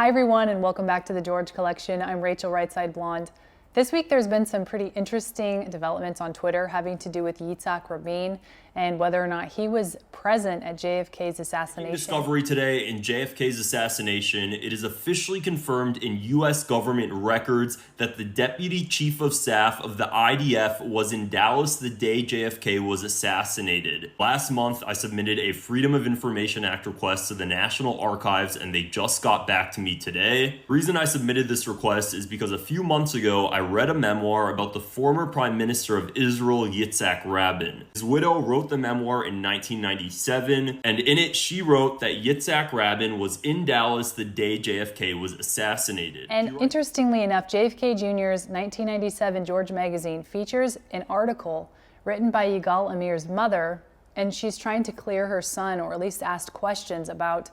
Hi everyone, and welcome back to the George Collection. I'm Rachel Rightside Blonde. This week there's been some pretty interesting developments on Twitter having to do with Yitzhak Rabin and whether or not he was present at JFK's assassination. Discovery today in JFK's assassination, it is officially confirmed in U.S. government records that the Deputy Chief of Staff of the IDF was in Dallas the day JFK was assassinated. Last month, I submitted a Freedom of Information Act request to the National Archives, and they just got back to me today. The reason I submitted this request is because a few months ago, I read a memoir about the former Prime Minister of Israel, Yitzhak Rabin. His widow wrote the memoir in 1997, and in it she wrote that Yitzhak Rabin was in Dallas the day JFK was assassinated. And interestingly enough, JFK Jr.'s 1997 George magazine features an article written by Yigal Amir's mother, and she's trying to clear her son, or at least ask questions about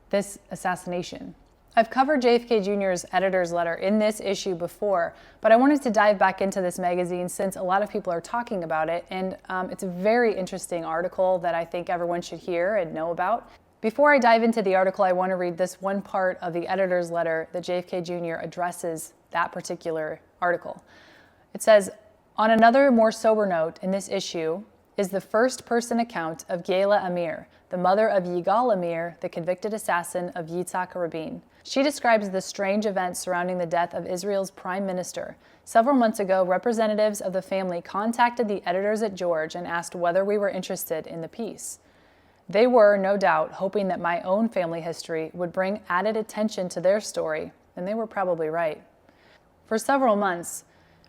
this assassination. I've covered JFK Jr.'s editor's letter in this issue before, but I wanted to dive back into this magazine since a lot of people are talking about it, and it's a very interesting article that I think everyone should hear and know about. Before I dive into the article, I want to read this one part of the editor's letter that JFK Jr. addresses that particular article. It says, "On another more sober note in this issue is the first-person account of Yigal Amir, the mother of Yigal Amir, the convicted assassin of Yitzhak Rabin. She describes the strange events surrounding the death of Israel's prime minister. Several months ago, representatives of the family contacted the editors at George and asked whether we were interested in the piece. They were, no doubt, hoping that my own family history would bring added attention to their story, and they were probably right. For several months,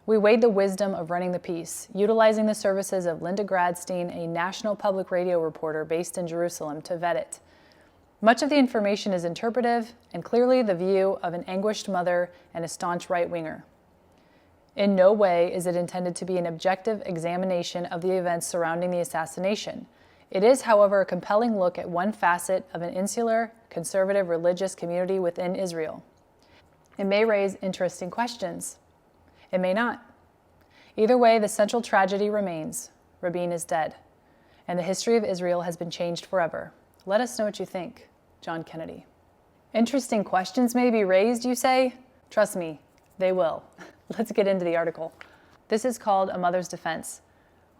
we weighed the wisdom of running the piece, utilizing the services of Linda Gradstein, a national public radio reporter based in Jerusalem, to vet it. Much of the information is interpretive and clearly the view of an anguished mother and a staunch right-winger. In no way is it intended to be an objective examination of the events surrounding the assassination. It is, however, a compelling look at one facet of an insular, conservative religious community within Israel. It may raise interesting questions. It may not. Either way, the central tragedy remains. Rabin is dead, and the history of Israel has been changed forever. Let us know what you think. John Kennedy." Interesting questions may be raised, you say? Trust me, they will. Let's get into the article. This is called A Mother's Defense.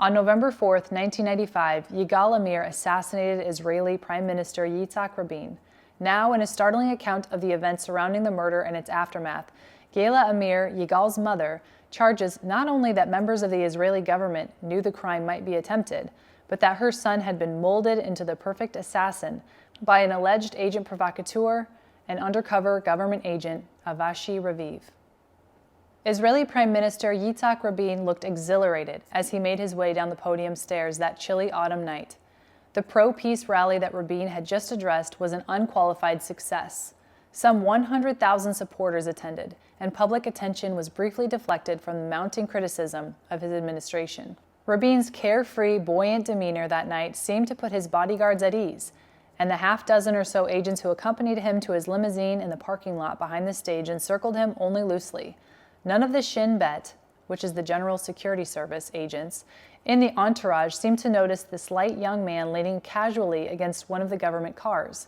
On November 4th, 1995, Yigal Amir assassinated Israeli Prime Minister Yitzhak Rabin. Now, in a startling account of the events surrounding the murder and its aftermath, Yigal Amir, Yigal's mother, charges not only that members of the Israeli government knew the crime might be attempted, but that her son had been molded into the perfect assassin by an alleged agent provocateur and undercover government agent, Avishai Raviv. Israeli Prime Minister Yitzhak Rabin looked exhilarated as he made his way down the podium stairs that chilly autumn night. The pro-peace rally that Rabin had just addressed was an unqualified success. Some 100,000 supporters attended, and public attention was briefly deflected from the mounting criticism of his administration. Rabin's carefree, buoyant demeanor that night seemed to put his bodyguards at ease, and the half-dozen or so agents who accompanied him to his limousine in the parking lot behind the stage encircled him only loosely. None of the Shin Bet, which is the General Security Service agents, in the entourage seemed to notice the slight young man leaning casually against one of the government cars.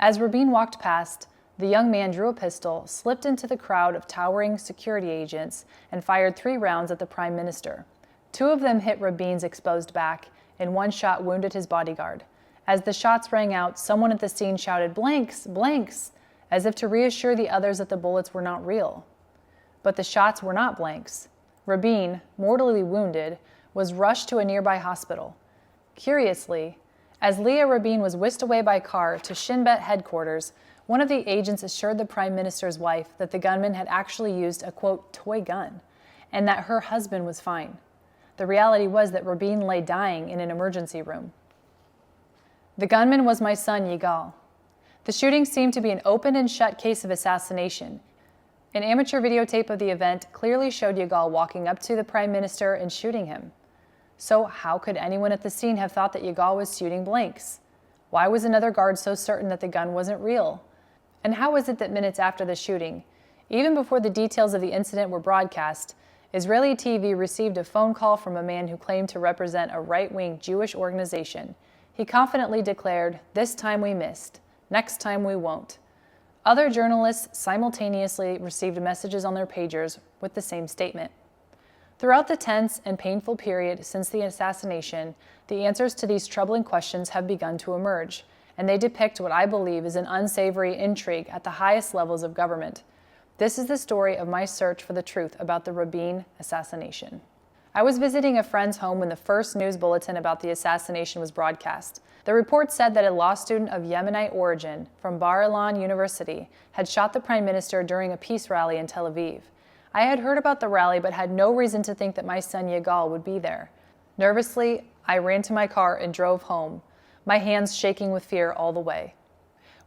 As Rabin walked past, the young man drew a pistol, slipped into the crowd of towering security agents, and fired 3 rounds at the Prime Minister. 2 of them hit Rabin's exposed back, and 1 shot wounded his bodyguard. As the shots rang out, someone at the scene shouted, "Blanks, blanks," as if to reassure the others that the bullets were not real. But the shots were not blanks. Rabin, mortally wounded, was rushed to a nearby hospital. Curiously, as Leah Rabin was whisked away by car to Shin Bet headquarters, one of the agents assured the Prime Minister's wife that the gunman had actually used a, quote, toy gun, and that her husband was fine. The reality was that Rabin lay dying in an emergency room. "The gunman was my son, Yigal. The shooting seemed to be an open and shut case of assassination. An amateur videotape of the event clearly showed Yigal walking up to the Prime Minister and shooting him. So how could anyone at the scene have thought that Yigal was shooting blanks? Why was another guard so certain that the gun wasn't real? And how is it that minutes after the shooting, even before the details of the incident were broadcast, Israeli TV received a phone call from a man who claimed to represent a right-wing Jewish organization? He confidently declared, 'This time we missed. Next time we won't.' Other journalists simultaneously received messages on their pagers with the same statement. Throughout the tense and painful period since the assassination, the answers to these troubling questions have begun to emerge, and they depict what I believe is an unsavory intrigue at the highest levels of government. This is the story of my search for the truth about the Rabin assassination. I was visiting a friend's home when the first news bulletin about the assassination was broadcast. The report said that a law student of Yemenite origin from Bar-Ilan University had shot the prime minister during a peace rally in Tel Aviv. I had heard about the rally but had no reason to think that my son Yigal would be there. Nervously, I ran to my car and drove home, my hands shaking with fear all the way.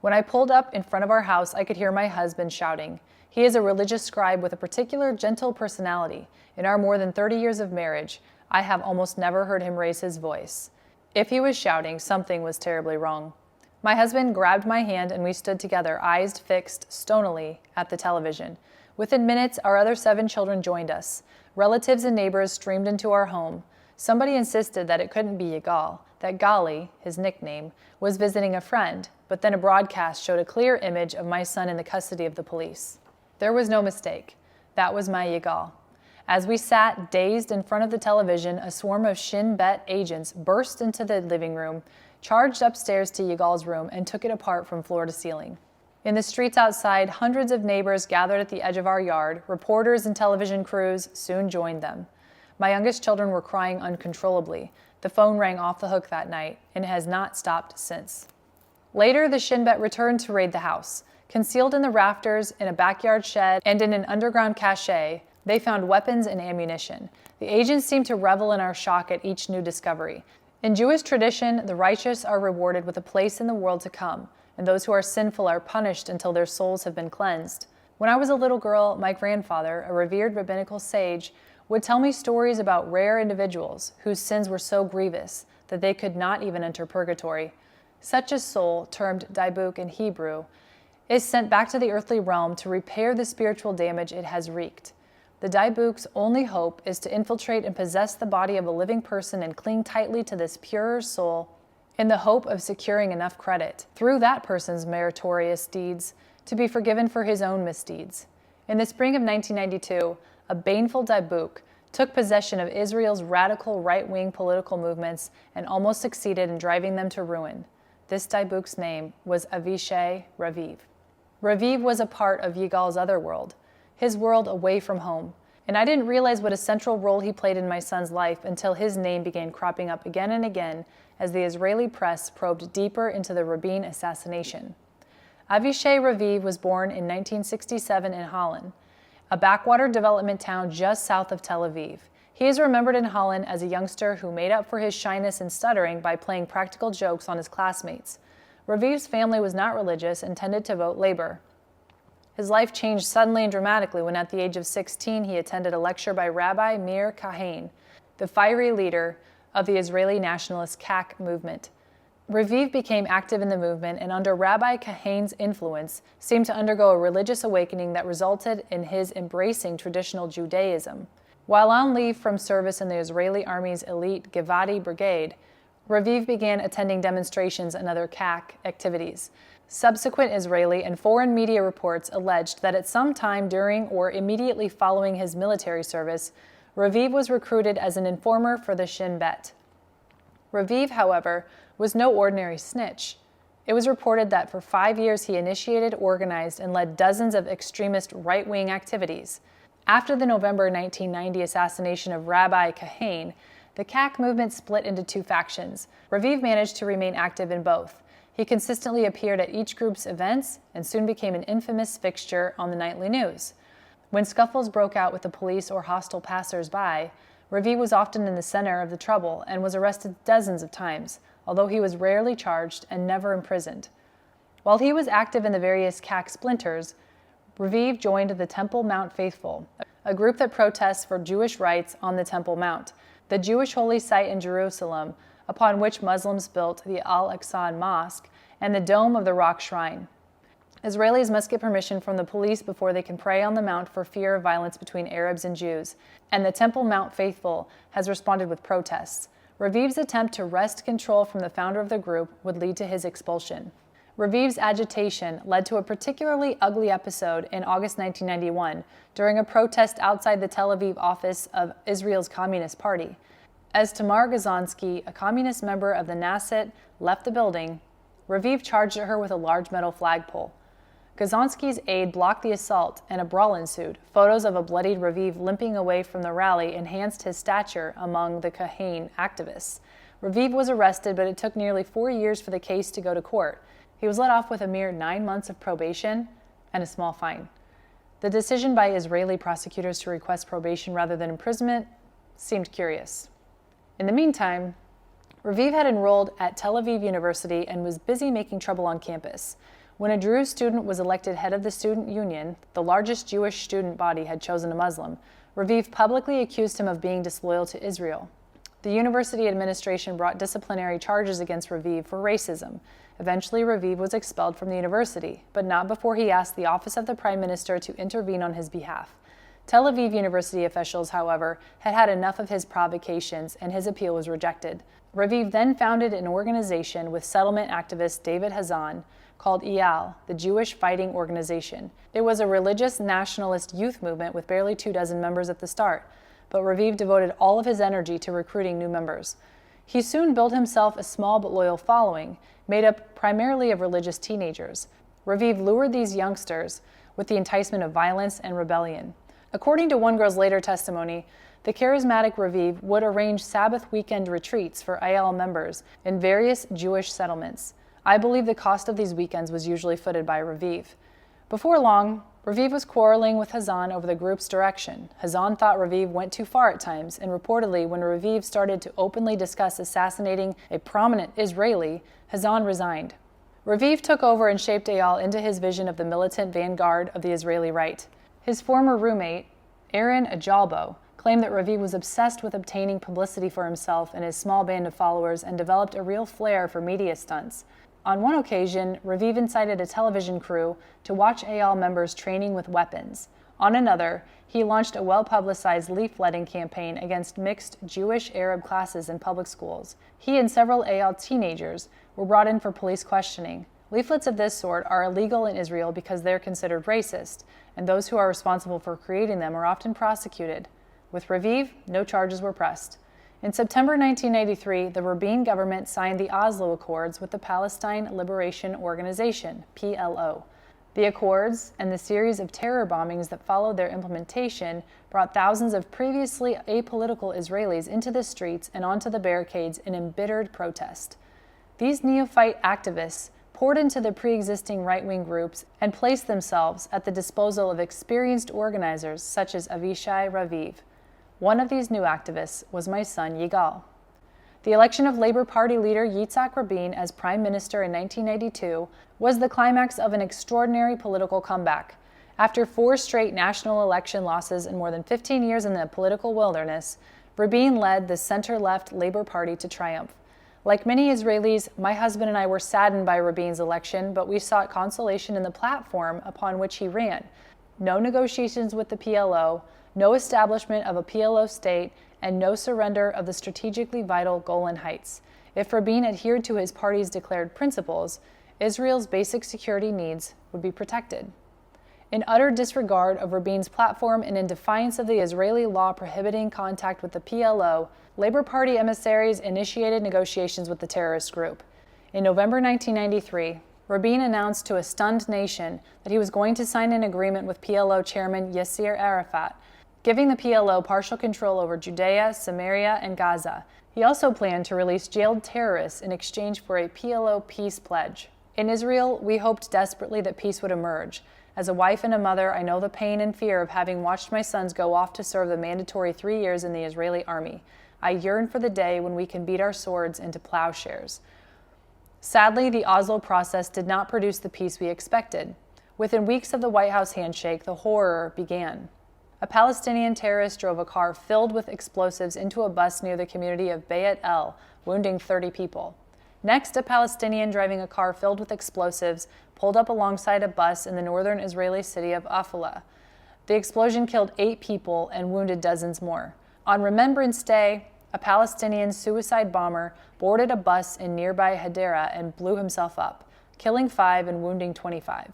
When I pulled up in front of our house, I could hear my husband shouting. He is a religious scribe with a particular gentle personality. In our more than 30 years of marriage, I have almost never heard him raise his voice. If he was shouting, something was terribly wrong. My husband grabbed my hand and we stood together, eyes fixed stonily at the television. Within minutes, our other 7 children joined us. Relatives and neighbors streamed into our home. Somebody insisted that it couldn't be Yigal, that Gali, his nickname, was visiting a friend, but then a broadcast showed a clear image of my son in the custody of the police. There was no mistake. That was my Yigal. As we sat dazed in front of the television, a swarm of Shin Bet agents burst into the living room, charged upstairs to Yigal's room, and took it apart from floor to ceiling. In the streets outside, hundreds of neighbors gathered at the edge of our yard. Reporters and television crews soon joined them. My youngest children were crying uncontrollably. The phone rang off the hook that night, and it has not stopped since. Later, the Shin Bet returned to raid the house. Concealed in the rafters, in a backyard shed, and in an underground cache, they found weapons and ammunition. The agents seemed to revel in our shock at each new discovery. In Jewish tradition, the righteous are rewarded with a place in the world to come, and those who are sinful are punished until their souls have been cleansed. When I was a little girl, my grandfather, a revered rabbinical sage, would tell me stories about rare individuals whose sins were so grievous that they could not even enter purgatory. Such a soul, termed daibuk in Hebrew, is sent back to the earthly realm to repair the spiritual damage it has wreaked. The daibuk's only hope is to infiltrate and possess the body of a living person and cling tightly to this purer soul in the hope of securing enough credit, through that person's meritorious deeds, to be forgiven for his own misdeeds. In the spring of 1992, a baneful daibuk took possession of Israel's radical right-wing political movements and almost succeeded in driving them to ruin. This daibuk's name was Avishai Raviv. Raviv was a part of Yigal's other world, his world away from home, and I didn't realize what a central role he played in my son's life until his name began cropping up again and again as the Israeli press probed deeper into the Rabin assassination. Avishai Raviv was born in 1967 in Holland, a backwater development town just south of Tel Aviv. He is remembered in Holland as a youngster who made up for his shyness and stuttering by playing practical jokes on his classmates. Raviv's family was not religious and tended to vote Labor. His life changed suddenly and dramatically when at the age of 16 he attended a lecture by Rabbi Meir Kahane, the fiery leader of the Israeli nationalist KAK movement. Raviv became active in the movement and under Rabbi Kahane's influence seemed to undergo a religious awakening that resulted in his embracing traditional Judaism. While on leave from service in the Israeli Army's elite Givati Brigade, Raviv began attending demonstrations and other KAK activities. Subsequent Israeli and foreign media reports alleged that at some time during or immediately following his military service, Raviv was recruited as an informer for the Shin Bet. Raviv, however, was no ordinary snitch. It was reported that for 5 years he initiated, organized, and led dozens of extremist right-wing activities. After the November 1990 assassination of Rabbi Kahane, the KAK movement split into 2 factions. Raviv managed to remain active in both. He consistently appeared at each group's events and soon became an infamous fixture on the nightly news. When scuffles broke out with the police or hostile passers-by, Raviv was often in the center of the trouble and was arrested dozens of times, although he was rarely charged and never imprisoned. While he was active in the various KAK splinters, Raviv joined the Temple Mount Faithful, a group that protests for Jewish rights on the Temple Mount, the Jewish holy site in Jerusalem, upon which Muslims built the Al-Aqsa Mosque and the Dome of the Rock Shrine. Israelis must get permission from the police before they can pray on the mount for fear of violence between Arabs and Jews, and the Temple Mount Faithful has responded with protests. Raviv's attempt to wrest control from the founder of the group would lead to his expulsion. Raviv's agitation led to a particularly ugly episode in August 1991 during a protest outside the Tel Aviv office of Israel's Communist Party. As Tamar Gazanski, a communist member of the Knesset, left the building, Raviv charged at her with a large metal flagpole. Gazanski's aide blocked the assault and a brawl ensued. Photos of a bloodied Raviv limping away from the rally enhanced his stature among the Kahane activists. Raviv was arrested, but it took nearly 4 years for the case to go to court. He was let off with a mere 9 months of probation and a small fine. The decision by Israeli prosecutors to request probation rather than imprisonment seemed curious. In the meantime, Raviv had enrolled at Tel Aviv University and was busy making trouble on campus. When a Druze student was elected head of the student union, the largest Jewish student body had chosen a Muslim, Raviv publicly accused him of being disloyal to Israel. The university administration brought disciplinary charges against Raviv for racism. Eventually, Raviv was expelled from the university, but not before he asked the office of the prime minister to intervene on his behalf. Tel Aviv University officials, however, had had enough of his provocations, and his appeal was rejected. Raviv then founded an organization with settlement activist David Hazan called IAL, the Jewish Fighting Organization. It was a religious nationalist youth movement with barely 24 members at the start, but Raviv devoted all of his energy to recruiting new members. He soon built himself a small but loyal following, made up primarily of religious teenagers. Raviv lured these youngsters with the enticement of violence and rebellion. According to one girl's later testimony, the charismatic Raviv would arrange Sabbath weekend retreats for IAL members in various Jewish settlements. I believe the cost of these weekends was usually footed by Raviv. Before long, Raviv was quarreling with Hazan over the group's direction. Hazan thought Raviv went too far at times, and reportedly, when Raviv started to openly discuss assassinating a prominent Israeli, Hazan resigned. Raviv took over and shaped IAL into his vision of the militant vanguard of the Israeli right. His former roommate, Aaron Ajalbo, claimed that Raviv was obsessed with obtaining publicity for himself and his small band of followers and developed a real flair for media stunts. On one occasion, Raviv incited a television crew to watch IAL members training with weapons. On another, he launched a well-publicized leafletting campaign against mixed Jewish-Arab classes in public schools. He and several IAL teenagers were brought in for police questioning. Leaflets of this sort are illegal in Israel because they're considered racist, and those who are responsible for creating them are often prosecuted. With Raviv, no charges were pressed. In September 1983, the Rabin government signed the Oslo Accords with the Palestine Liberation Organization, PLO. The Accords and the series of terror bombings that followed their implementation brought thousands of previously apolitical Israelis into the streets and onto the barricades in embittered protest. These neophyte activists poured into the pre-existing right-wing groups and placed themselves at the disposal of experienced organizers such as Avishai Raviv. One of these new activists was my son Yigal. The election of Labor Party leader Yitzhak Rabin as prime minister in 1992 was the climax of an extraordinary political comeback. After 4 straight national election losses and more than 15 years in the political wilderness, Rabin led the center-left Labor Party to triumph. Like many Israelis, my husband and I were saddened by Rabin's election, but we sought consolation in the platform upon which he ran. No negotiations with the PLO, no establishment of a PLO state, and no surrender of the strategically vital Golan Heights. If Rabin adhered to his party's declared principles, Israel's basic security needs would be protected. In utter disregard of Rabin's platform and in defiance of the Israeli law prohibiting contact with the PLO, Labor Party emissaries initiated negotiations with the terrorist group. In November 1993, Rabin announced to a stunned nation that he was going to sign an agreement with PLO chairman Yasser Arafat, giving the PLO partial control over Judea, Samaria, and Gaza. He also planned to release jailed terrorists in exchange for a PLO peace pledge. In Israel, we hoped desperately that peace would emerge. As a wife and a mother, I know the pain and fear of having watched my sons go off to serve the mandatory 3 years in the Israeli army. I yearn for the day when we can beat our swords into plowshares. Sadly, the Oslo process did not produce the peace we expected. Within weeks of the White House handshake, the horror began. A Palestinian terrorist drove a car filled with explosives into a bus near the community of Beit El, wounding 30 people. Next, a Palestinian driving a car filled with explosives pulled up alongside a bus in the northern Israeli city of Afula. The explosion killed 8 people and wounded dozens more. On Remembrance Day, a Palestinian suicide bomber boarded a bus in nearby Hadera and blew himself up. killing 5 and wounding 25.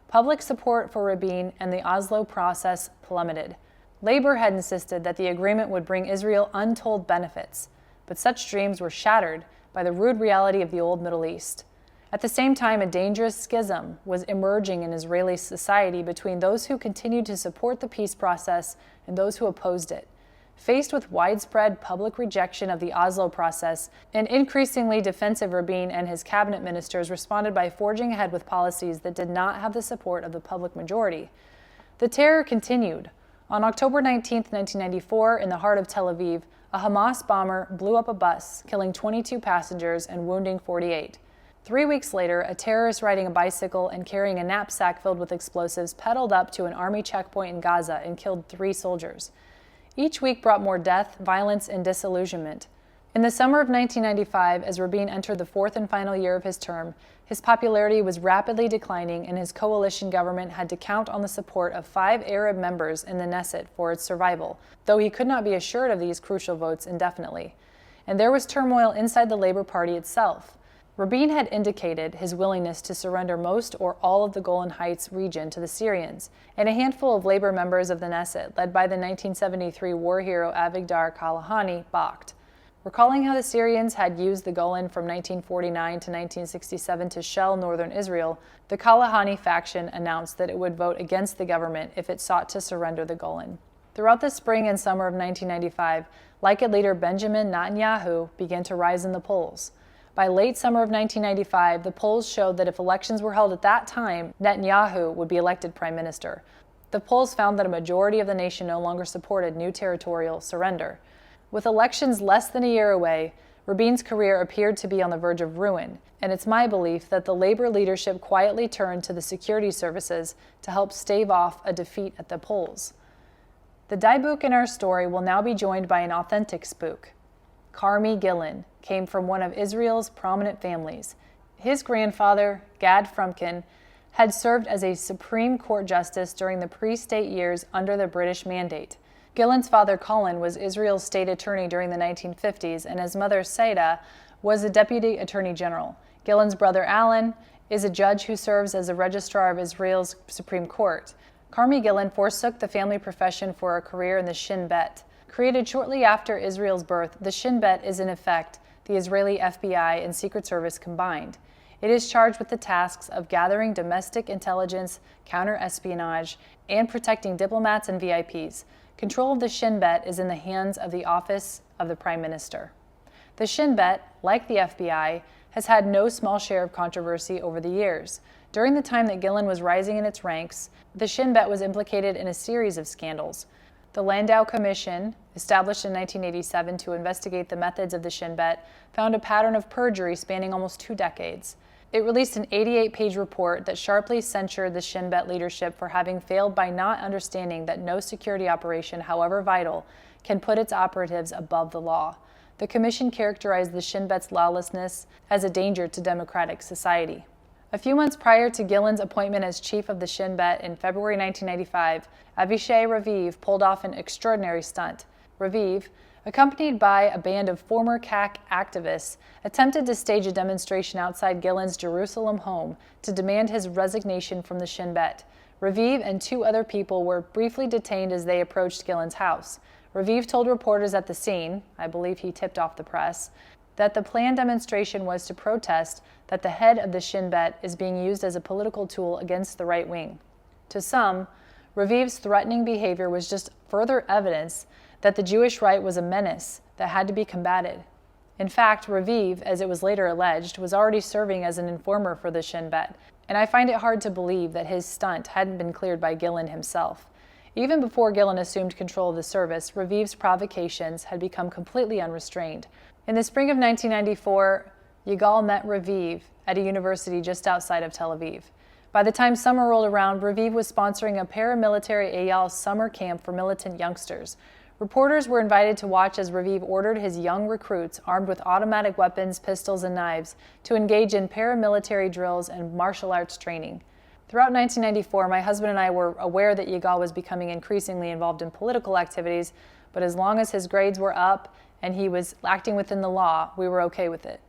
Public support for Rabin and the Oslo process plummeted. Labor had insisted that the agreement would bring Israel untold benefits, but such dreams were shattered by the rude reality of the old Middle East. At the same time, a dangerous schism was emerging in Israeli society between those who continued to support the peace process and those who opposed it. Faced with widespread public rejection of the Oslo process, an increasingly defensive Rabin and his cabinet ministers responded by forging ahead with policies that did not have the support of the public majority. The terror continued. On October 19, 1994, in the heart of Tel Aviv, a Hamas bomber blew up a bus, killing 22 passengers and wounding 48. 3 weeks later, a terrorist riding a bicycle and carrying a knapsack filled with explosives pedaled up to an army checkpoint in Gaza and killed 3 soldiers. Each week brought more death, violence, and disillusionment. In the summer of 1995, as Rabin entered the 4th and final year of his term, his popularity was rapidly declining and his coalition government had to count on the support of 5 Arab members in the Knesset for its survival, though he could not be assured of these crucial votes indefinitely. And there was turmoil inside the Labor Party itself. Rabin had indicated his willingness to surrender most or all of the Golan Heights region to the Syrians, and a handful of labor members of the Knesset, led by the 1973 war hero Avigdor Kalahani, balked. Recalling how the Syrians had used the Golan from 1949 to 1967 to shell northern Israel, the Kalahani faction announced that it would vote against the government if it sought to surrender the Golan. Throughout the spring and summer of 1995, like leader Benjamin Netanyahu began to rise in the polls. By late summer of 1995, the polls showed that if elections were held at that time, Netanyahu would be elected prime minister. The polls found that a majority of the nation no longer supported new territorial surrender. With elections less than a year away, Rabin's career appeared to be on the verge of ruin, and it's my belief that the labor leadership quietly turned to the security services to help stave off a defeat at the polls. The Dybook in our story will now be joined by an authentic spook. Carmi Gillen came from one of Israel's prominent families. His grandfather, Gad Frumkin, had served as a Supreme Court justice during the pre-state years under the British Mandate. Gillen's father, Colin, was Israel's state attorney during the 1950s, and his mother, Saida, was a deputy attorney general. Gillen's brother, Alan, is a judge who serves as a registrar of Israel's Supreme Court. Carmi Gillen forsook the family profession for a career in the Shin Bet. Created shortly after Israel's birth, the Shin Bet is in effect the Israeli FBI and Secret Service combined. It is charged with the tasks of gathering domestic intelligence, counter-espionage, and protecting diplomats and VIPs. Control of the Shin Bet is in the hands of the Office of the Prime Minister. The Shin Bet, like the FBI, has had no small share of controversy over the years. During the time that Gillen was rising in its ranks, the Shin Bet was implicated in a series of scandals. The Landau Commission, established in 1987 to investigate the methods of the Shin Bet, found a pattern of perjury spanning almost 2 decades. It released an 88-page report that sharply censured the Shin Bet leadership for having failed by not understanding that no security operation, however vital, can put its operatives above the law. The commission characterized the Shin Bet's lawlessness as a danger to democratic society. A few months prior to Gillen's appointment as chief of the Shin Bet in February 1995, Avishai Raviv pulled off an extraordinary stunt. Raviv, accompanied by a band of former CAC activists, attempted to stage a demonstration outside Gillen's Jerusalem home to demand his resignation from the Shin Bet. Raviv and 2 other people were briefly detained as they approached Gillen's house. Raviv told reporters at the scene, I believe he tipped off the press, that the planned demonstration was to protest that the head of the Shin Bet is being used as a political tool against the right wing. To some, Raviv's threatening behavior was just further evidence that the Jewish right was a menace that had to be combated. In fact, Raviv, as it was later alleged, was already serving as an informer for the Shin Bet, and I find it hard to believe that his stunt hadn't been cleared by Gillen himself. Even before Gillen assumed control of the service, Raviv's provocations had become completely unrestrained. In the spring of 1994, Yigal met Raviv at a university just outside of Tel Aviv. By the time summer rolled around, Raviv was sponsoring a paramilitary Eyal summer camp for militant youngsters. Reporters were invited to watch as Raviv ordered his young recruits, armed with automatic weapons, pistols, and knives, to engage in paramilitary drills and martial arts training. Throughout 1994, my husband and I were aware that Yigal was becoming increasingly involved in political activities, but as long as his grades were up and he was acting within the law, we were okay with it.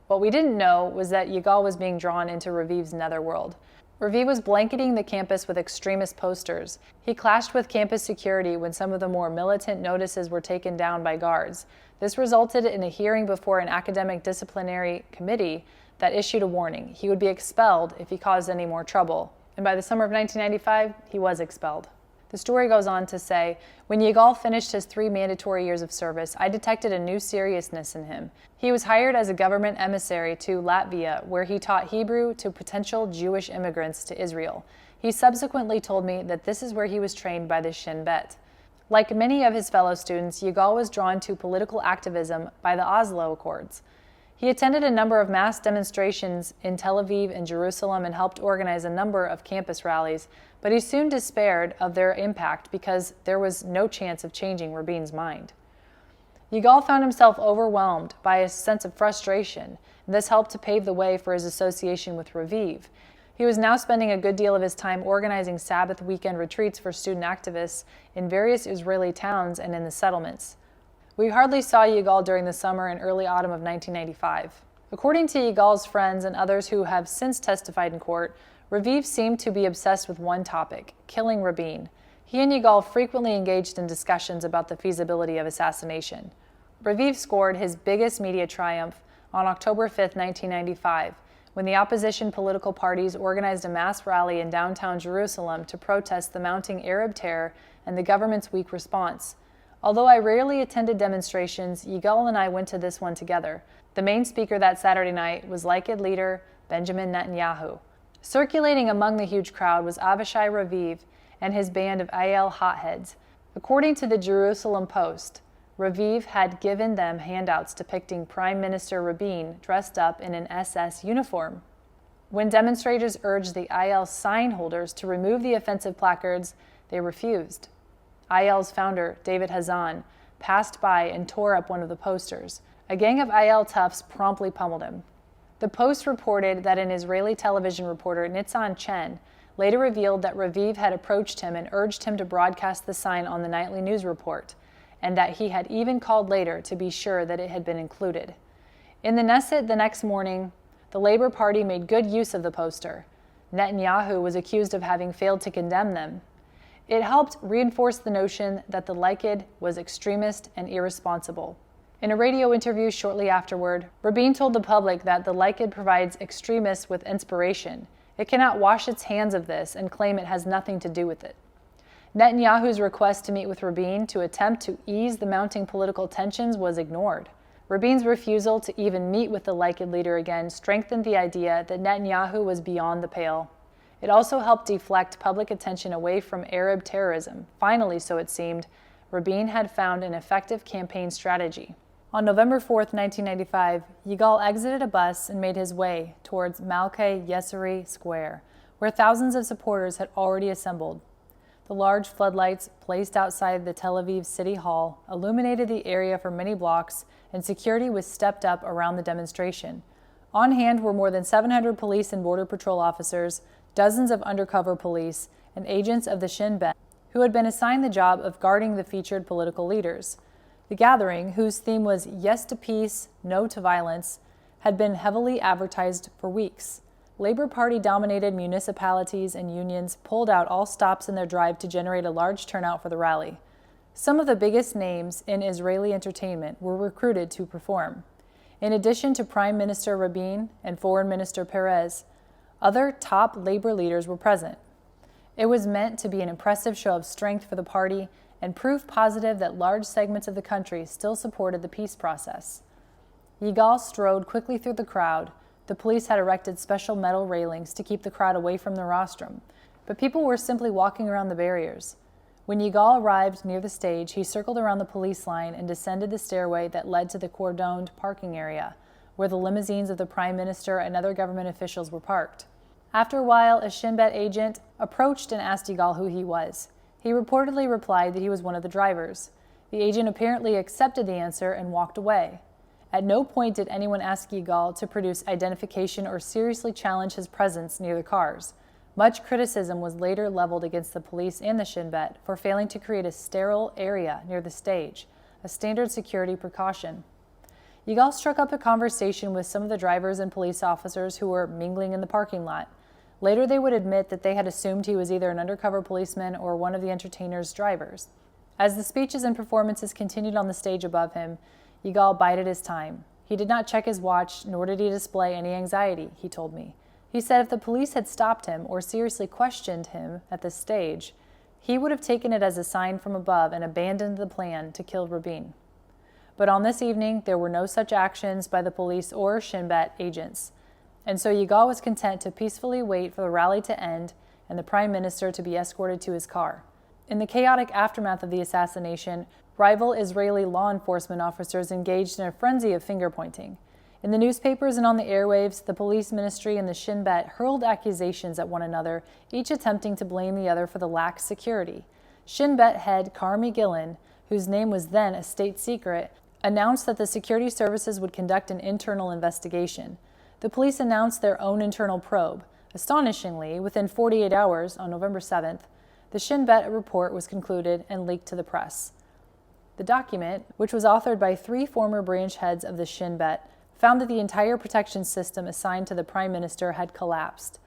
What we didn't know was that Yigal was being drawn into Raviv's netherworld. Raviv was blanketing the campus with extremist posters. He clashed with campus security when some of the more militant notices were taken down by guards. This resulted in a hearing before an academic disciplinary committee that issued a warning. He would be expelled if he caused any more trouble. And by the summer of 1995, he was expelled. The story goes on to say, when Yigal finished his 3 mandatory years of service, I detected a new seriousness in him. He was hired as a government emissary to Latvia, where he taught Hebrew to potential Jewish immigrants to Israel. He subsequently told me that this is where he was trained by the Shin Bet. Like many of his fellow students, Yigal was drawn to political activism by the Oslo Accords. He attended a number of mass demonstrations in Tel Aviv and Jerusalem and helped organize a number of campus rallies, but he soon despaired of their impact because there was no chance of changing Rabin's mind. Yigal found himself overwhelmed by a sense of frustration, and this helped to pave the way for his association with Raviv. He was now spending a good deal of his time organizing Sabbath weekend retreats for student activists in various Israeli towns and in the settlements. We hardly saw Yigal during the summer and early autumn of 1995. According to Yigal's friends and others who have since testified in court, Raviv seemed to be obsessed with one topic, killing Rabin. He and Yigal frequently engaged in discussions about the feasibility of assassination. Raviv scored his biggest media triumph on October 5, 1995, when the opposition political parties organized a mass rally in downtown Jerusalem to protest the mounting Arab terror and the government's weak response. Although I rarely attended demonstrations, Yigal and I went to this one together. The main speaker that Saturday night was Likud leader Benjamin Netanyahu. Circulating among the huge crowd was Avishai Raviv and his band of IL hotheads. According to the Jerusalem Post, Raviv had given them handouts depicting Prime Minister Rabin dressed up in an SS uniform. When demonstrators urged the IL sign holders to remove the offensive placards, they refused. IL's founder, David Hazan, passed by and tore up one of the posters. A gang of IL toughs promptly pummeled him. The Post reported that an Israeli television reporter, Nitzan Chen, later revealed that Raviv had approached him and urged him to broadcast the sign on the nightly news report, and that he had even called later to be sure that it had been included. In the Knesset the next morning, the Labor Party made good use of the poster. Netanyahu was accused of having failed to condemn them. It helped reinforce the notion that the Likud was extremist and irresponsible. In a radio interview shortly afterward, Rabin told the public that the Likud provides extremists with inspiration. It cannot wash its hands of this and claim it has nothing to do with it. Netanyahu's request to meet with Rabin to attempt to ease the mounting political tensions was ignored. Rabin's refusal to even meet with the Likud leader again strengthened the idea that Netanyahu was beyond the pale. It also helped deflect public attention away from Arab terrorism. Finally, so it seemed, Rabin had found an effective campaign strategy. On November 4, 1995, Yigal exited a bus and made his way towards Malkei Yesari Square, where thousands of supporters had already assembled. The large floodlights placed outside the Tel Aviv City Hall illuminated the area for many blocks, and security was stepped up around the demonstration. On hand were more than 700 police and border patrol officers, dozens of undercover police, and agents of the Shin Bet, who had been assigned the job of guarding the featured political leaders. The gathering, whose theme was Yes to Peace, No to Violence, had been heavily advertised for weeks. Labor Party-dominated municipalities and unions pulled out all stops in their drive to generate a large turnout for the rally. Some of the biggest names in Israeli entertainment were recruited to perform. In addition to Prime Minister Rabin and Foreign Minister Perez, other top labor leaders were present. It was meant to be an impressive show of strength for the party and proof positive that large segments of the country still supported the peace process. Yigal strode quickly through the crowd. The police had erected special metal railings to keep the crowd away from the rostrum, but people were simply walking around the barriers. When Yigal arrived near the stage, he circled around the police line and descended the stairway that led to the cordoned parking area, where the limousines of the Prime Minister and other government officials were parked. After a while, a Shin Bet agent approached and asked Yigal who he was. He reportedly replied that he was one of the drivers. The agent apparently accepted the answer and walked away. At no point did anyone ask Yigal to produce identification or seriously challenge his presence near the cars. Much criticism was later leveled against the police and the Shin Bet for failing to create a sterile area near the stage, a standard security precaution. Yigal struck up a conversation with some of the drivers and police officers who were mingling in the parking lot. Later, they would admit that they had assumed he was either an undercover policeman or one of the entertainer's drivers. As the speeches and performances continued on the stage above him, Yigal bided his time. He did not check his watch, nor did he display any anxiety, he told me. He said if the police had stopped him or seriously questioned him at the stage, he would have taken it as a sign from above and abandoned the plan to kill Rabin. But on this evening, there were no such actions by the police or Shin Bet agents. And so Yigal was content to peacefully wait for the rally to end and the prime minister to be escorted to his car. In the chaotic aftermath of the assassination, rival Israeli law enforcement officers engaged in a frenzy of finger-pointing. In the newspapers and on the airwaves, the police ministry and the Shin Bet hurled accusations at one another, each attempting to blame the other for the lax security. Shin Bet head Carmi Gillen, whose name was then a state secret, announced that the security services would conduct an internal investigation. The police announced their own internal probe. Astonishingly, within 48 hours, on November 7th, the Shin Bet report was concluded and leaked to the press. The document, which was authored by 3 former branch heads of the Shin Bet, found that the entire protection system assigned to the prime minister had collapsed.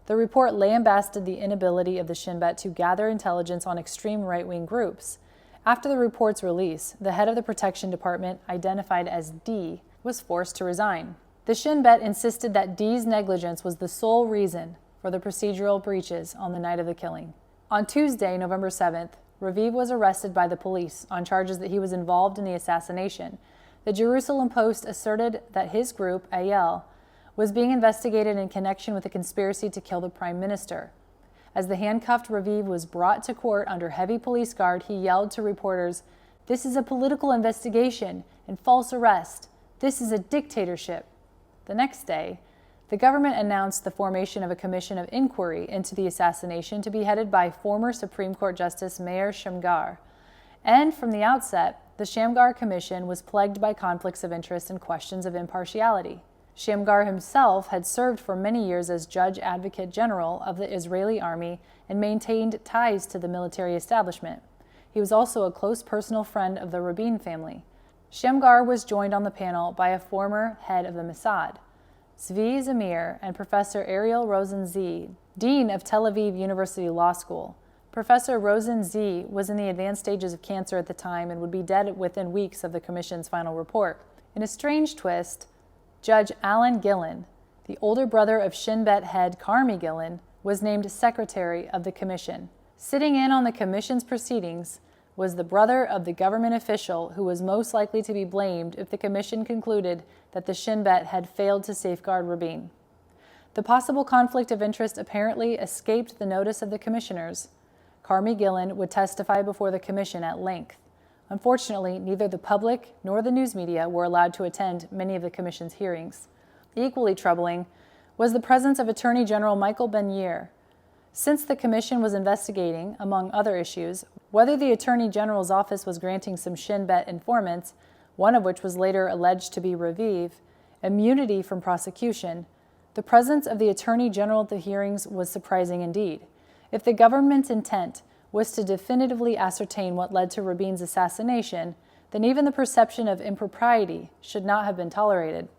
The report lambasted the inability of the Shin Bet to gather intelligence on extreme right-wing groups. After the report's release, the head of the protection department, identified as D, was forced to resign. The Shin Bet insisted that D's negligence was the sole reason for the procedural breaches on the night of the killing. On Tuesday, November 7th, Raviv was arrested by the police on charges that he was involved in the assassination. The Jerusalem Post asserted that his group, Ayel, was being investigated in connection with a conspiracy to kill the prime minister. As the handcuffed Raviv was brought to court under heavy police guard, he yelled to reporters, "This is a political investigation and false arrest. This is a dictatorship." The next day, the government announced the formation of a commission of inquiry into the assassination to be headed by former Supreme Court Justice Meir Shamgar. And from the outset, the Shamgar Commission was plagued by conflicts of interest and questions of impartiality. Shamgar himself had served for many years as Judge Advocate General of the Israeli Army and maintained ties to the military establishment. He was also a close personal friend of the Rabin family. Shamgar was joined on the panel by a former head of the Mossad, Zvi Zamir, and Professor Ariel Rosen-Zee, Dean of Tel Aviv University Law School. Professor Rosen-Zee was in the advanced stages of cancer at the time and would be dead within weeks of the commission's final report. In a strange twist, Judge Alan Gillen, the older brother of Shin Bet head Carmi Gillen, was named secretary of the commission. Sitting in on the commission's proceedings was the brother of the government official who was most likely to be blamed if the commission concluded that the Shin Bet had failed to safeguard Rabin. The possible conflict of interest apparently escaped the notice of the commissioners. Carmi Gillen would testify before the commission at length. Unfortunately, neither the public nor the news media were allowed to attend many of the commission's hearings. Equally troubling was the presence of Attorney General Michael Ben-Yair. Since the commission was investigating, among other issues, whether the Attorney General's office was granting some Shin Bet informants, one of which was later alleged to be Raviv, immunity from prosecution, the presence of the Attorney General at the hearings was surprising indeed. If the government's intent was to definitively ascertain what led to Rabin's assassination, then even the perception of impropriety should not have been tolerated.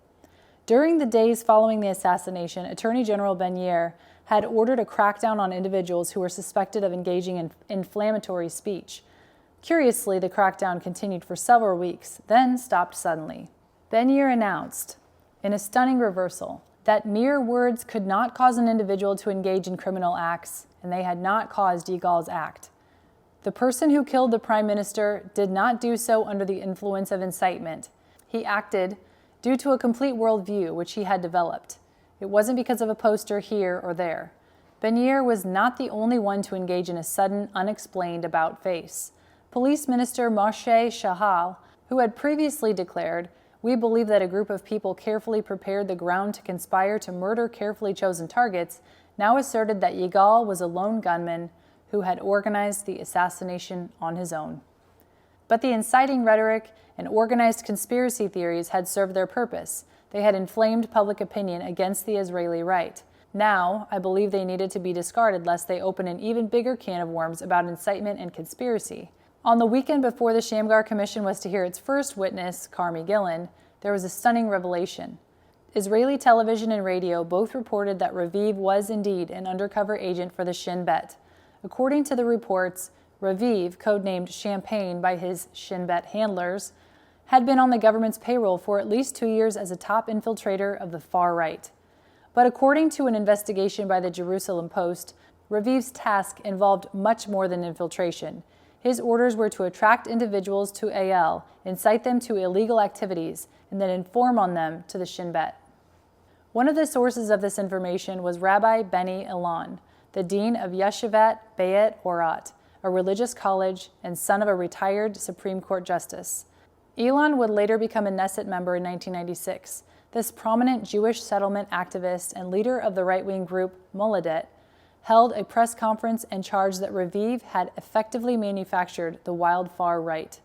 During the days following the assassination, Attorney General Ben-Yair had ordered a crackdown on individuals who were suspected of engaging in inflammatory speech. Curiously, the crackdown continued for several weeks, then stopped suddenly. Ben-Yair announced, in a stunning reversal, that mere words could not cause an individual to engage in criminal acts, and they had not caused Yigal's act. The person who killed the prime minister did not do so under the influence of incitement. He acted due to a complete worldview which he had developed. It wasn't because of a poster here or there. Ben-Yair was not the only one to engage in a sudden, unexplained about-face. Police Minister Moshe Shahal, who had previously declared, "We believe that a group of people carefully prepared the ground to conspire to murder carefully chosen targets," now asserted that Yigal was a lone gunman who had organized the assassination on his own. But the inciting rhetoric and organized conspiracy theories had served their purpose. They had inflamed public opinion against the Israeli right. Now, I believe they needed to be discarded lest they open an even bigger can of worms about incitement and conspiracy. On the weekend before the Shamgar Commission was to hear its first witness, Carmi Gillen, there was a stunning revelation. Israeli television and radio both reported that Raviv was indeed an undercover agent for the Shin Bet. According to the reports, Raviv, codenamed Champagne by his Shin Bet handlers, had been on the government's payroll for at least 2 years as a top infiltrator of the far right. But according to an investigation by the Jerusalem Post, Raviv's task involved much more than infiltration. His orders were to attract individuals to AL, incite them to illegal activities, and then inform on them to the Shin Bet. One of the sources of this information was Rabbi Benny Elon, the dean of Yeshivat Beit Orat, a religious college and son of a retired Supreme Court justice. Elon would later become a Knesset member in 1996. This prominent Jewish settlement activist and leader of the right-wing group Militant held a press conference and charged that Raviv had effectively manufactured the wild far right.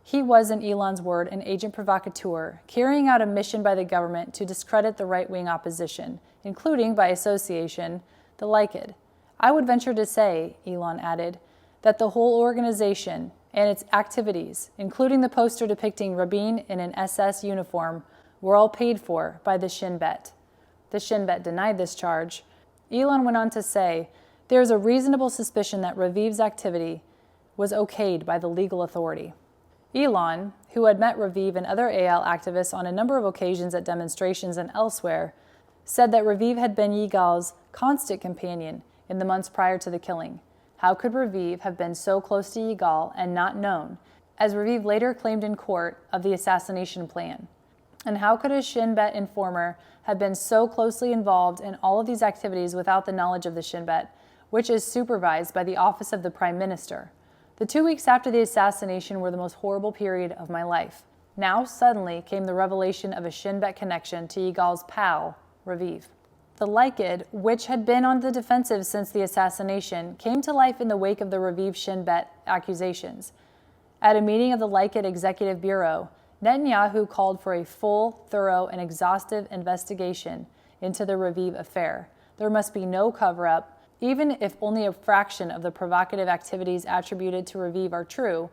He was, in Elon's word, an agent provocateur, carrying out a mission by the government to discredit the right-wing opposition, including, by association, the Likud. I would venture to say, Elon added, that the whole organization and its activities, including the poster depicting Rabin in an SS uniform, were all paid for by the Shin Bet. The Shin Bet denied this charge. Elon went on to say, there is a reasonable suspicion that Raviv's activity was okayed by the legal authority. Elon, who had met Raviv and other AL activists on a number of occasions at demonstrations and elsewhere, said that Raviv had been Yigal's constant companion in the months prior to the killing. How could Raviv have been so close to Yigal and not known, as Raviv later claimed in court, of the assassination plan? And how could a Shin Bet informer have been so closely involved in all of these activities without the knowledge of the Shin Bet, which is supervised by the Office of the Prime Minister? The 2 weeks after the assassination were the most horrible period of my life. Now suddenly came the revelation of a Shin Bet connection to Yigal's pal, Raviv. The Likud, which had been on the defensive since the assassination, came to life in the wake of the Raviv Shin Bet accusations. At a meeting of the Likud Executive Bureau, Netanyahu called for a full, thorough, and exhaustive investigation into the Raviv affair. There must be no cover-up. Even if only a fraction of the provocative activities attributed to Raviv are true,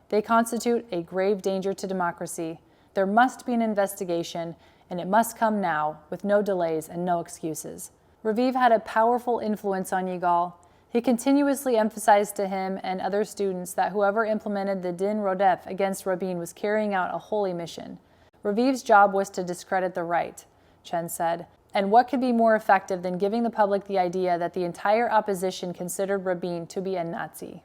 they constitute a grave danger to democracy. There must be an investigation, and it must come now, with no delays and no excuses. Raviv had a powerful influence on Yigal. He continuously emphasized to him and other students that whoever implemented the Din Rodef against Rabin was carrying out a holy mission. Raviv's job was to discredit the right, Chen said. And what could be more effective than giving the public the idea that the entire opposition considered Rabin to be a Nazi?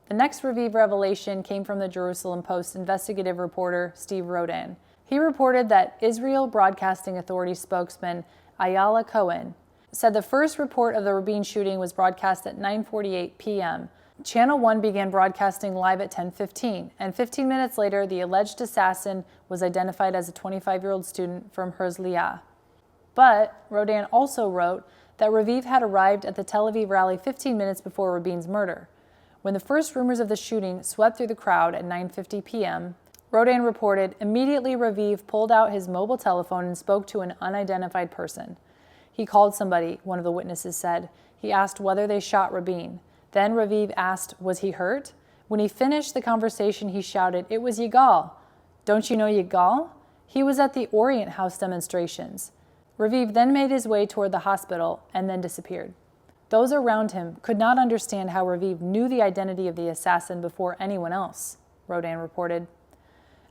The next Raviv revelation came from the Jerusalem Post investigative reporter Steve Rodan. He reported that Israel Broadcasting Authority spokesman Ayala Cohen said the first report of the Rabin shooting was broadcast at 9:48 p.m. Channel 1 began broadcasting live at 10:15, and 15 minutes later, the alleged assassin was identified as a 25-year-old student from Herzliya. But Rodan also wrote that Raviv had arrived at the Tel Aviv rally 15 minutes before Rabin's murder. When the first rumors of the shooting swept through the crowd at 9:50 p.m., Rodan reported, immediately Raviv pulled out his mobile telephone and spoke to an unidentified person. He called somebody, one of the witnesses said. He asked whether they shot Rabin. Then Raviv asked, was he hurt? When he finished the conversation, he shouted, it was Yigal. Don't you know Yigal? He was at the Orient House demonstrations. Raviv then made his way toward the hospital and then disappeared. Those around him could not understand how Raviv knew the identity of the assassin before anyone else, Rodan reported.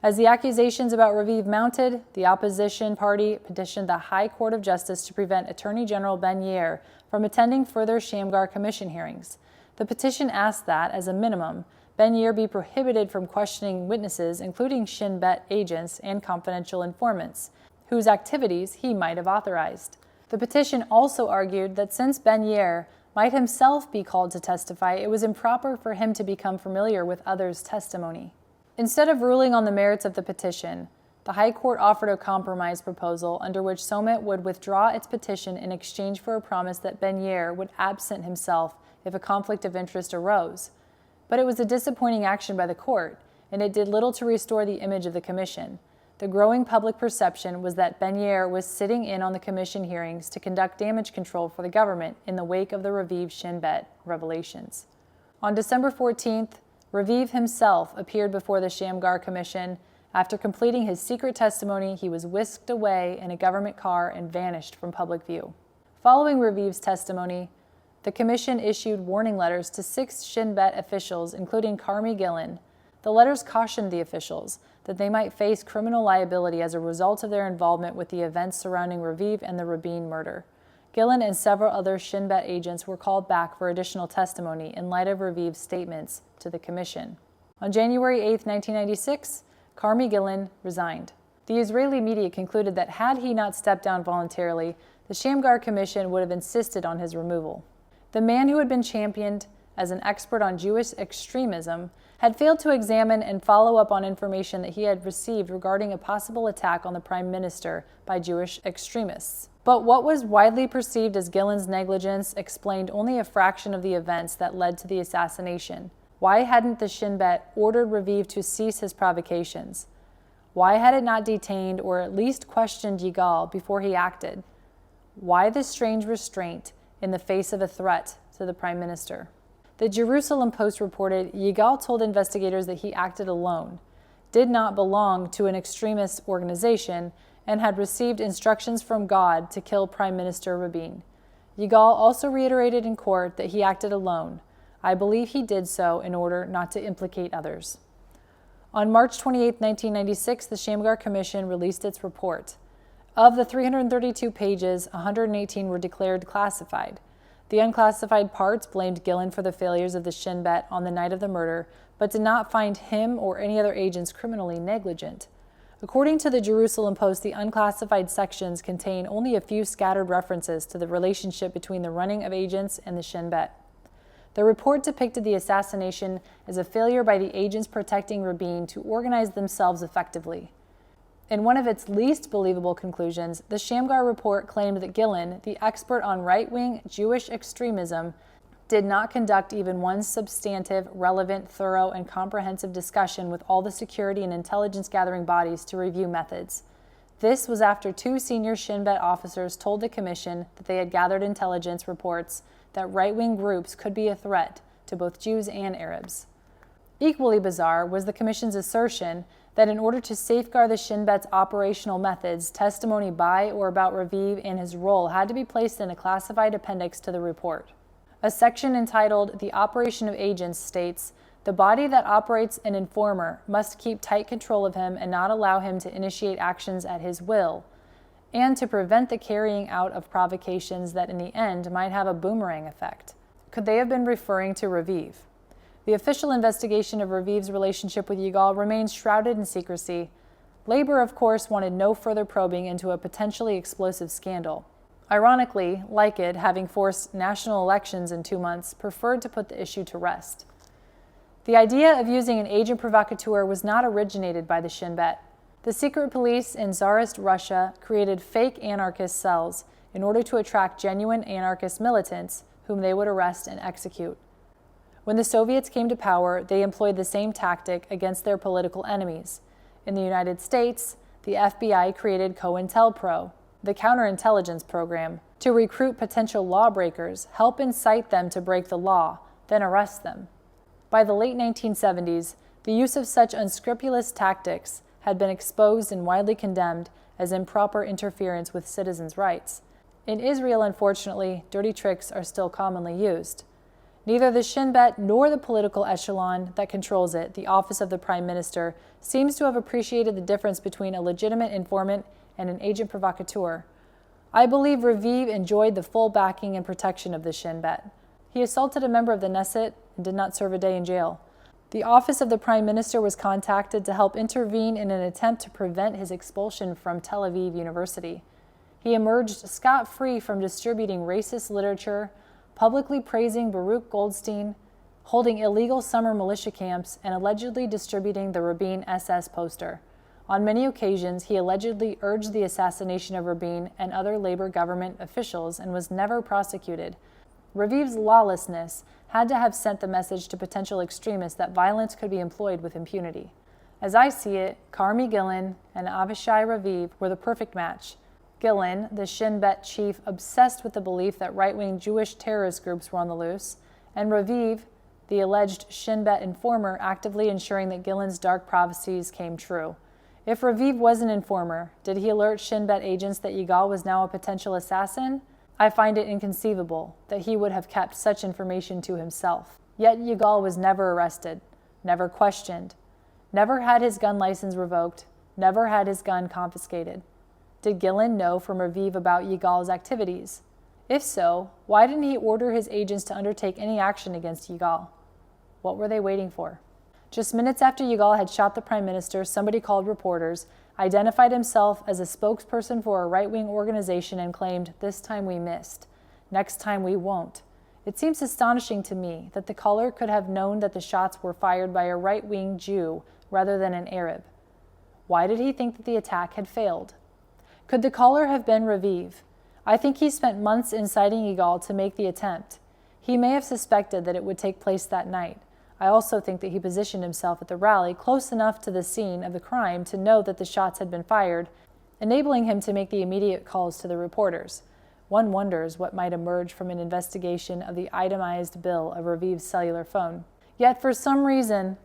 As the accusations about Raviv mounted, the opposition party petitioned the High Court of Justice to prevent Attorney General Ben Yair from attending further Shamgar Commission hearings. The petition asked that, as a minimum, Ben Yair be prohibited from questioning witnesses, including Shin Bet agents and confidential informants, whose activities he might have authorized. The petition also argued that since Ben Yair might himself be called to testify, it was improper for him to become familiar with others' testimony. Instead of ruling on the merits of the petition, the High Court offered a compromise proposal under which Somet would withdraw its petition in exchange for a promise that Ben Yair would absent himself if a conflict of interest arose. But it was a disappointing action by the court, and it did little to restore the image of the commission. The growing public perception was that Ben Yair was sitting in on the commission hearings to conduct damage control for the government in the wake of the Raviv Shin Bet revelations. On December 14th, Raviv himself appeared before the Shamgar Commission After completing his secret testimony, he was whisked away in a government car and vanished from public view. Following Raviv's testimony, the commission issued warning letters to 6 Shin Bet officials, including Carmi Gillen. The letters cautioned the officials that they might face criminal liability as a result of their involvement with the events surrounding Raviv and the Rabin murder. Gillen and several other Shin Bet agents were called back for additional testimony in light of Raviv's statements to the commission. On January 8, 1996, Carmi Gillen resigned. The Israeli media concluded that had he not stepped down voluntarily, the Shamgar Commission would have insisted on his removal. The man who had been championed as an expert on Jewish extremism had failed to examine and follow up on information that he had received regarding a possible attack on the prime minister by Jewish extremists. But what was widely perceived as Gillen's negligence explained only a fraction of the events that led to the assassination. Why hadn't the Shin Bet ordered Raviv to cease his provocations? Why had it not detained or at least questioned Yigal before he acted? Why this strange restraint in the face of a threat to the prime minister? The Jerusalem Post reported Yigal told investigators that he acted alone, did not belong to an extremist organization, and had received instructions from God to kill Prime Minister Rabin. Yigal also reiterated in court that he acted alone. I believe he did so in order not to implicate others. On March 28, 1996, the Shamgar Commission released its report. Of the 332 pages, 118 were declared classified. The unclassified parts blamed Gillen for the failures of the Shin Bet on the night of the murder, but did not find him or any other agents criminally negligent. According to the Jerusalem Post, the unclassified sections contain only a few scattered references to the relationship between the running of agents and the Shin Bet. The report depicted the assassination as a failure by the agents protecting Rabin to organize themselves effectively. In one of its least believable conclusions, the Shamgar report claimed that Gillen, the expert on right-wing Jewish extremism, did not conduct even one substantive, relevant, thorough, and comprehensive discussion with all the security and intelligence gathering bodies to review methods. This was after 2 senior Shin Bet officers told the commission that they had gathered intelligence reports that right-wing groups could be a threat to both Jews and Arabs. Equally bizarre was the commission's assertion that in order to safeguard the Shin Bet's operational methods, testimony by or about Raviv and his role had to be placed in a classified appendix to the report. A section entitled The Operation of Agents states, "The body that operates an informer must keep tight control of him and not allow him to initiate actions at his will, and to prevent the carrying out of provocations that in the end might have a boomerang effect." Could they have been referring to Raviv? The official investigation of Raviv's relationship with Yigal remains shrouded in secrecy. Labor, of course, wanted no further probing into a potentially explosive scandal. Ironically, Likud, having forced national elections in 2 months, preferred to put the issue to rest. The idea of using an agent provocateur was not originated by the Shin Bet. The secret police in Tsarist Russia created fake anarchist cells in order to attract genuine anarchist militants whom they would arrest and execute. When the Soviets came to power, they employed the same tactic against their political enemies. In the United States, the FBI created COINTELPRO, the counterintelligence program, to recruit potential lawbreakers, help incite them to break the law, then arrest them. By the late 1970s, the use of such unscrupulous tactics had been exposed and widely condemned as improper interference with citizens' rights. In Israel, unfortunately, dirty tricks are still commonly used. Neither the Shin Bet nor the political echelon that controls it, the office of the prime minister, seems to have appreciated the difference between a legitimate informant and an agent provocateur. I believe Raviv enjoyed the full backing and protection of the Shin Bet. He assaulted a member of the Knesset and did not serve a day in jail. The office of the prime minister was contacted to help intervene in an attempt to prevent his expulsion from Tel Aviv University. He emerged scot-free from distributing racist literature, publicly praising Baruch Goldstein, holding illegal summer militia camps, and allegedly distributing the Rabin SS poster. On many occasions, he allegedly urged the assassination of Rabin and other labor government officials and was never prosecuted. Raviv's lawlessness had to have sent the message to potential extremists that violence could be employed with impunity. As I see it, Carmi Gillen and Avishai Raviv were the perfect match. Gillen, the Shin Bet chief obsessed with the belief that right-wing Jewish terrorist groups were on the loose, and Raviv, the alleged Shin Bet informer, actively ensuring that Gillen's dark prophecies came true. If Raviv was an informer, did he alert Shin Bet agents that Yigal was now a potential assassin? I find it inconceivable that he would have kept such information to himself. Yet Yigal was never arrested, never questioned, never had his gun license revoked, never had his gun confiscated. Did Gillen know from Raviv about Yigal's activities? If so, why didn't he order his agents to undertake any action against Yigal? What were they waiting for? Just minutes after Yigal had shot the prime minister, somebody called reporters, identified himself as a spokesperson for a right-wing organization and claimed, "This time we missed. Next time we won't." It seems astonishing to me that the caller could have known that the shots were fired by a right-wing Jew rather than an Arab. Why did he think that the attack had failed? Could the caller have been Raviv? I think he spent months inciting Yigal to make the attempt. He may have suspected that it would take place that night. I also think that he positioned himself at the rally close enough to the scene of the crime to know that the shots had been fired, enabling him to make the immediate calls to the reporters. One wonders what might emerge from an investigation of the itemized bill of Raviv's cellular phone. Yet for some reason,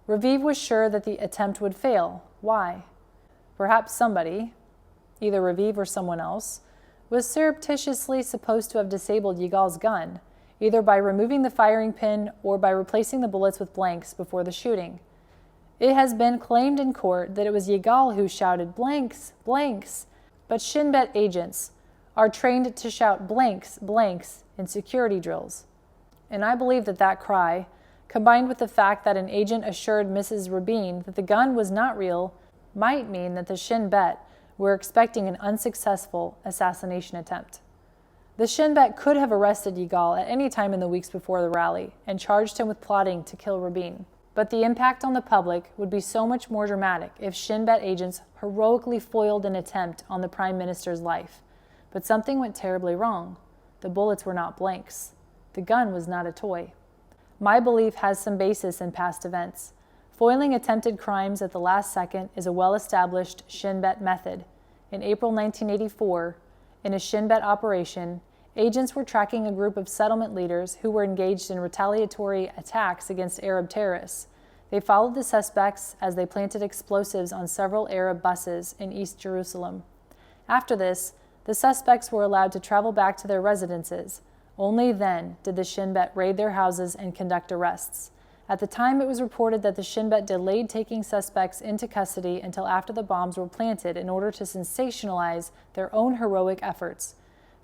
Raviv was sure that the attempt would fail. Why? Perhaps somebody, either Raviv or someone else, was surreptitiously supposed to have disabled Yigal's gun, either by removing the firing pin or by replacing the bullets with blanks before the shooting. It has been claimed in court that it was Yigal who shouted blanks, blanks, but Shin Bet agents are trained to shout blanks, blanks in security drills. And I believe that that cry, combined with the fact that an agent assured Mrs. Rabin that the gun was not real, might mean that the Shin Bet were expecting an unsuccessful assassination attempt. The Shin Bet could have arrested Yigal at any time in the weeks before the rally and charged him with plotting to kill Rabin. But the impact on the public would be so much more dramatic if Shin Bet agents heroically foiled an attempt on the Prime Minister's life. But something went terribly wrong. The bullets were not blanks. The gun was not a toy. My belief has some basis in past events. Foiling attempted crimes at the last second is a well-established Shin Bet method. In April 1984, in a Shin Bet operation, agents were tracking a group of settlement leaders who were engaged in retaliatory attacks against Arab terrorists. They followed the suspects as they planted explosives on several Arab buses in East Jerusalem. After this, the suspects were allowed to travel back to their residences. Only then did the Shin Bet raid their houses and conduct arrests. At the time, it was reported that the Shin Bet delayed taking suspects into custody until after the bombs were planted in order to sensationalize their own heroic efforts.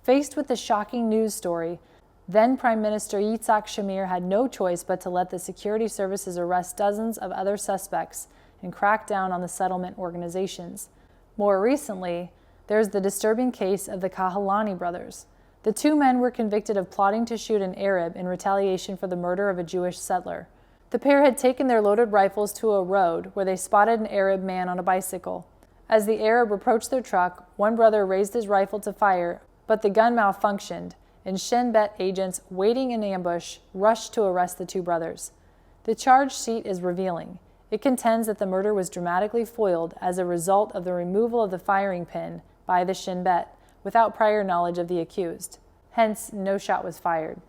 Faced with the shocking news story, then Prime Minister Yitzhak Shamir had no choice but to let the security services arrest dozens of other suspects and crack down on the settlement organizations. More recently, there's the disturbing case of the Kahalani brothers. The two men were convicted of plotting to shoot an Arab in retaliation for the murder of a Jewish settler. The pair had taken their loaded rifles to a road where they spotted an Arab man on a bicycle. As the Arab approached their truck, one brother raised his rifle to fire, but the gun malfunctioned, and Shin Bet agents waiting in ambush rushed to arrest the two brothers. The charge sheet is revealing. It contends that the murder was dramatically foiled as a result of the removal of the firing pin by the Shin Bet without prior knowledge of the accused. Hence, no shot was fired.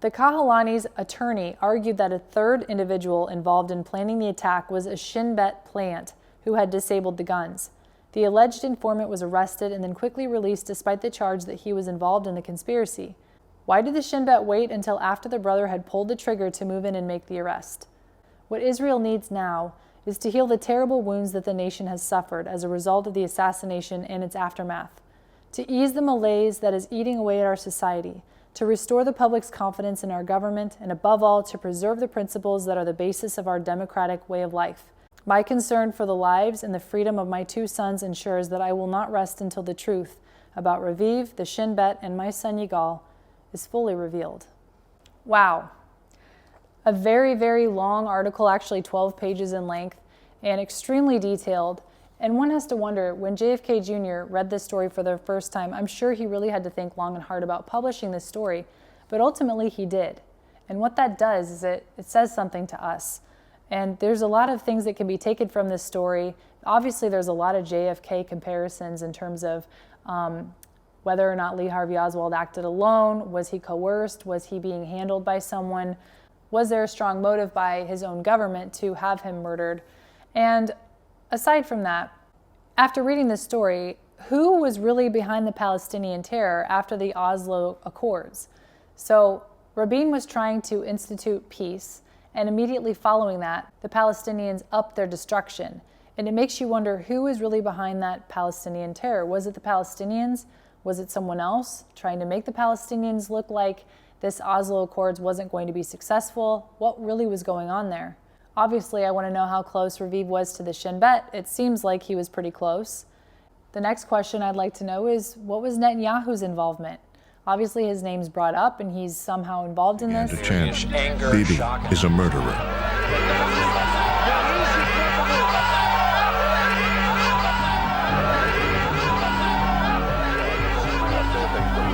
The Kahalani's attorney argued that a third individual involved in planning the attack was a Shin Bet plant who had disabled the guns. The alleged informant was arrested and then quickly released despite the charge that he was involved in the conspiracy. Why did the Shin Bet wait until after the brother had pulled the trigger to move in and make the arrest? What Israel needs now is to heal the terrible wounds that the nation has suffered as a result of the assassination and its aftermath, to ease the malaise that is eating away at our society, to restore the public's confidence in our government, and above all, to preserve the principles that are the basis of our democratic way of life. My concern for the lives and the freedom of my two sons ensures that I will not rest until the truth about Raviv, the Shin Bet, and my son Yigal is fully revealed. Wow. A very, very long article, actually 12 pages in length, and extremely detailed. And one has to wonder, when JFK Jr. read this story for the first time, I'm sure he really had to think long and hard about publishing this story, but ultimately he did. And what that does is it says something to us. And there's a lot of things that can be taken from this story. Obviously, there's a lot of JFK comparisons in terms of whether or not Lee Harvey Oswald acted alone. Was he coerced? Was he being handled by someone? Was there a strong motive by his own government to have him murdered? And aside from that, After reading this story, who was really behind the Palestinian terror after the Oslo Accords? So Rabin was trying to institute peace, and immediately following that, the Palestinians upped their destruction. And it makes you wonder who is really behind that Palestinian terror. Was it the Palestinians? Was it someone else trying to make the Palestinians look like this Oslo Accords wasn't going to be successful? What really was going on there? Obviously, I want to know how close Raviv was to the Shin Bet. It seems like he was pretty close. The next question I'd like to know is, what was Netanyahu's involvement? Obviously, his name's brought up and he's somehow involved in this. And a chance, Bibi is a murderer.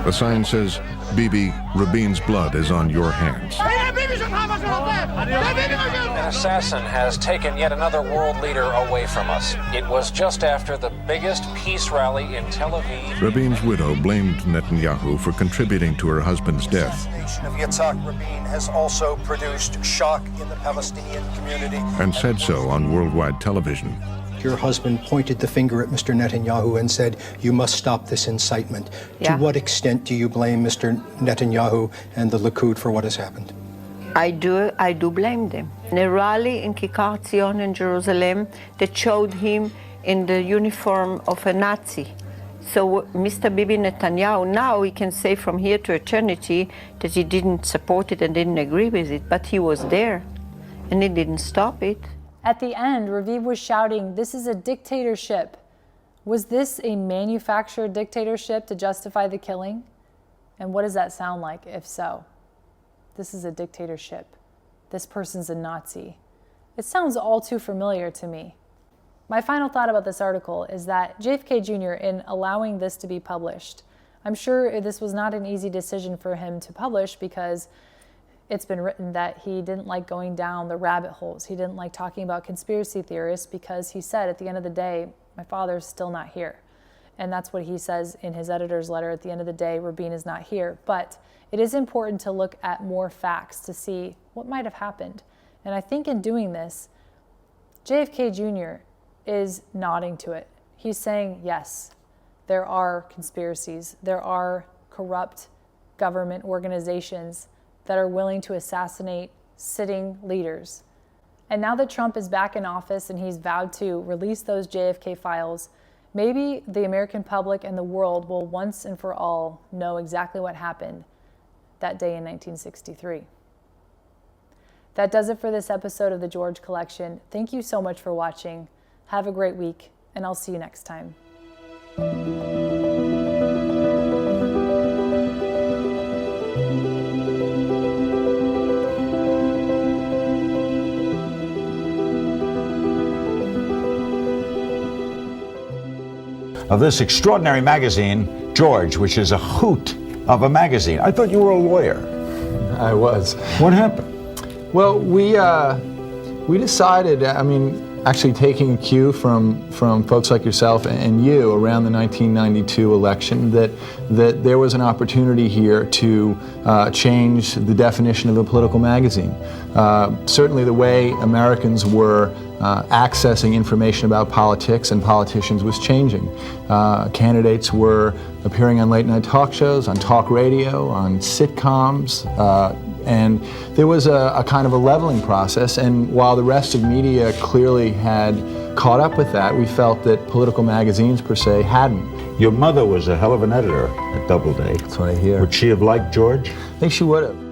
The sign says, Bibi, Rabin's blood is on your hands. An assassin has taken yet another world leader away from us. It was just after the biggest peace rally in Tel Aviv. Rabin's widow blamed Netanyahu for contributing to her husband's death. The assassination of Yitzhak Rabin has also produced shock in the Palestinian community. And said so on worldwide television. Your husband pointed the finger at Mr. Netanyahu and said, you must stop this incitement. Yeah. To what extent do you blame Mr. Netanyahu and the Likud for what has happened? I do blame them. In a rally in Kikar Tzion in Jerusalem that showed him in the uniform of a Nazi. So Mr. Bibi Netanyahu, now we can say from here to eternity that he didn't support it and didn't agree with it, but he was there and he didn't stop it. At the end, Raviv was shouting, "This is a dictatorship." Was this a manufactured dictatorship to justify the killing? And what does that sound like, if so? This is a dictatorship. This person's a Nazi. It sounds all too familiar to me. My final thought about this article is that JFK Jr., in allowing this to be published, I'm sure this was not an easy decision for him to publish because it's been written that he didn't like going down the rabbit holes. He didn't like talking about conspiracy theorists because he said at the end of the day, my father's still not here. And that's what he says in his editor's letter. At the end of the day, Rabin is not here. But it is important to look at more facts to see what might have happened. And I think in doing this, JFK Jr. is nodding to it. He's saying, yes, there are conspiracies. There are corrupt government organizations that are willing to assassinate sitting leaders. And now that Trump is back in office and he's vowed to release those JFK files, maybe the American public and the world will once and for all know exactly what happened that day in 1963. That does it for this episode of the George Collection. Thank you so much for watching. Have a great week, and I'll see you next time. Of this extraordinary magazine, George, which is a hoot of a magazine. I thought you were a lawyer. I was. What happened? Well, we decided, actually taking a cue from folks like yourself and you around the 1992 election, that there was an opportunity here to change the definition of a political magazine. Certainly the way Americans were accessing information about politics and politicians was changing. Candidates were appearing on late night talk shows, on talk radio, on sitcoms, and there was a kind of a leveling process. And while the rest of media clearly had caught up with that, we felt that political magazines per se hadn't. Your mother was a hell of an editor at Doubleday. That's what I hear. Would she have liked George? I think she would have.